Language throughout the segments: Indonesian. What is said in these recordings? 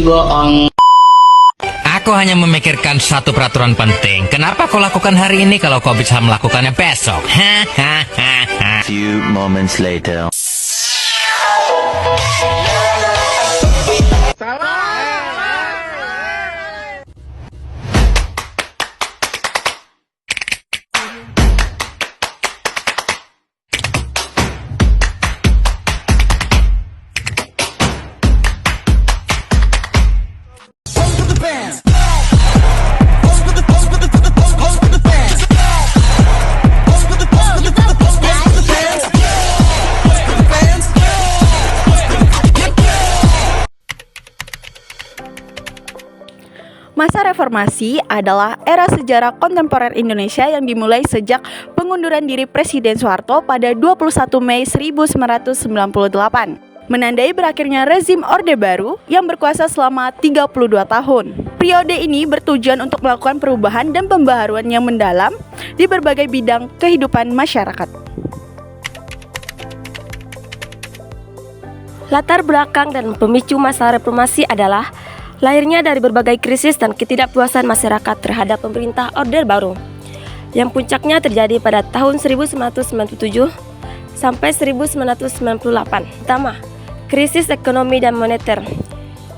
bohong. Aku hanya memikirkan satu peraturan penting. Kenapa kau lakukan hari ini kalau kau bisa melakukannya besok? Few moments later. Masa reformasi adalah era sejarah kontemporer Indonesia yang dimulai sejak pengunduran diri Presiden Soeharto pada 21 Mei 1998, menandai berakhirnya rezim Orde Baru yang berkuasa selama 32 tahun. Periode ini bertujuan untuk melakukan perubahan dan pembaharuan yang mendalam di berbagai bidang kehidupan masyarakat. Latar belakang dan pemicu masa reformasi adalah lahirnya dari berbagai krisis dan ketidakpuasan masyarakat terhadap pemerintah Orde Baru, yang puncaknya terjadi pada tahun 1997 sampai 1998. Pertama, krisis ekonomi dan moneter.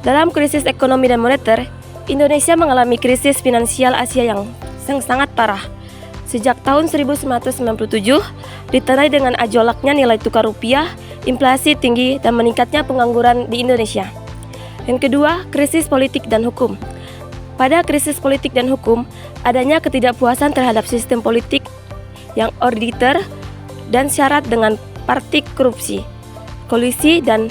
Dalam krisis ekonomi dan moneter, Indonesia mengalami krisis finansial Asia yang sangat parah. Sejak tahun 1997, ditandai dengan anjloknya nilai tukar rupiah, inflasi tinggi, dan meningkatnya pengangguran di Indonesia. Yang kedua, krisis politik dan hukum. Pada krisis politik dan hukum, adanya ketidakpuasan terhadap sistem politik yang otoriter dan syarat dengan praktik korupsi, kolusi, dan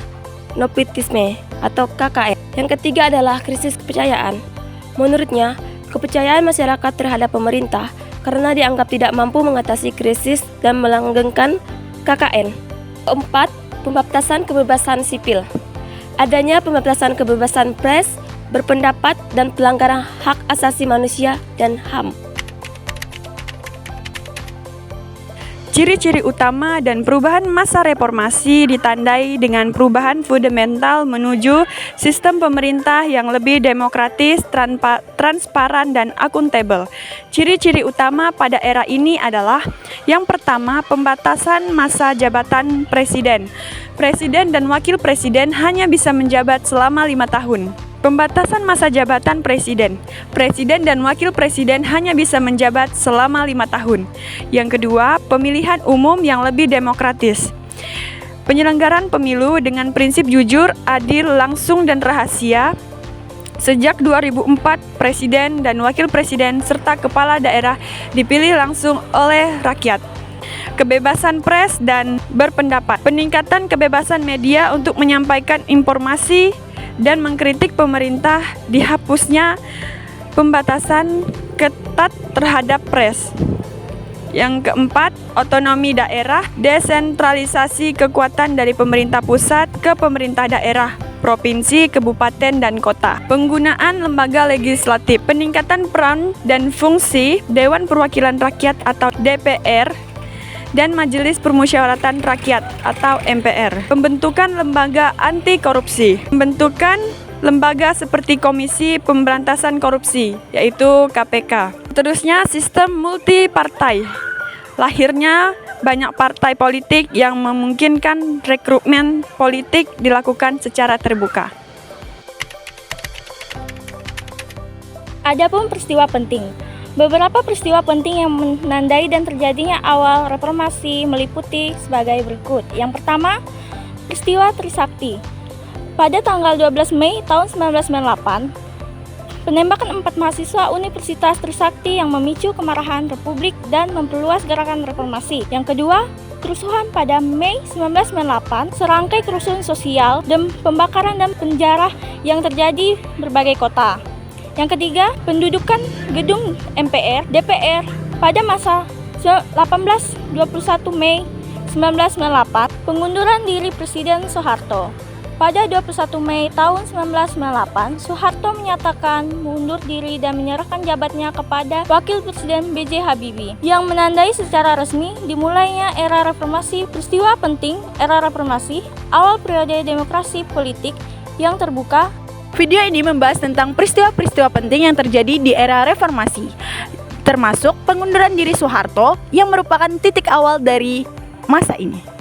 nepotisme atau KKN. Yang ketiga adalah krisis kepercayaan. Menurutnya, kepercayaan masyarakat terhadap pemerintah karena dianggap tidak mampu mengatasi krisis dan melanggengkan KKN. Keempat, pembatasan kebebasan sipil. Adanya pembatasan kebebasan pers, berpendapat, dan pelanggaran hak asasi manusia dan HAM. Ciri-ciri utama dan perubahan masa reformasi ditandai dengan perubahan fundamental menuju sistem pemerintah yang lebih demokratis, transparan, dan akuntabel. Ciri-ciri utama pada era ini adalah yang pertama, pembatasan masa jabatan presiden. Presiden dan wakil presiden hanya bisa menjabat selama 5 tahun. Pembatasan masa jabatan presiden. Presiden dan wakil presiden hanya bisa menjabat selama 5 tahun. Yang kedua, pemilihan umum yang lebih demokratis. Penyelenggaraan pemilu dengan prinsip jujur, adil, langsung, dan rahasia. Sejak 2004, presiden dan wakil presiden serta kepala daerah dipilih langsung oleh rakyat. Kebebasan pers dan berpendapat. Peningkatan kebebasan media untuk menyampaikan informasi dan mengkritik pemerintah, dihapusnya pembatasan ketat terhadap pers. Yang keempat, otonomi daerah, desentralisasi kekuatan dari pemerintah pusat ke pemerintah daerah, provinsi, kabupaten, dan kota. Penggunaan lembaga legislatif, peningkatan peran dan fungsi Dewan Perwakilan Rakyat atau DPR dan Majelis Permusyawaratan Rakyat atau MPR. Pembentukan lembaga anti korupsi. Pembentukan lembaga seperti Komisi Pemberantasan Korupsi, yaitu KPK. Terusnya sistem multipartai. Lahirnya banyak partai politik yang memungkinkan rekrutmen politik dilakukan secara terbuka. Adapun peristiwa penting. Beberapa peristiwa penting yang menandai dan terjadinya awal reformasi meliputi sebagai berikut. Yang pertama, peristiwa Trisakti. Pada tanggal 12 Mei tahun 1998, penembakan 4 mahasiswa Universitas Trisakti yang memicu kemarahan Republik dan memperluas gerakan reformasi. Yang kedua, kerusuhan pada Mei 1998, serangkai kerusuhan sosial dan pembakaran dan penjara yang terjadi berbagai kota. Yang ketiga, pendudukan gedung MPR, DPR pada masa 18-21 Mei 1998, pengunduran diri Presiden Soeharto. Pada 21 Mei tahun 1998, Soeharto menyatakan mundur diri dan menyerahkan jabatannya kepada Wakil Presiden B.J. Habibie, yang menandai secara resmi dimulainya era reformasi. Peristiwa penting era reformasi, awal periode demokrasi politik yang terbuka, Video ini membahas tentang peristiwa-peristiwa penting yang terjadi di era reformasi, termasuk pengunduran diri Soeharto yang merupakan titik awal dari masa ini.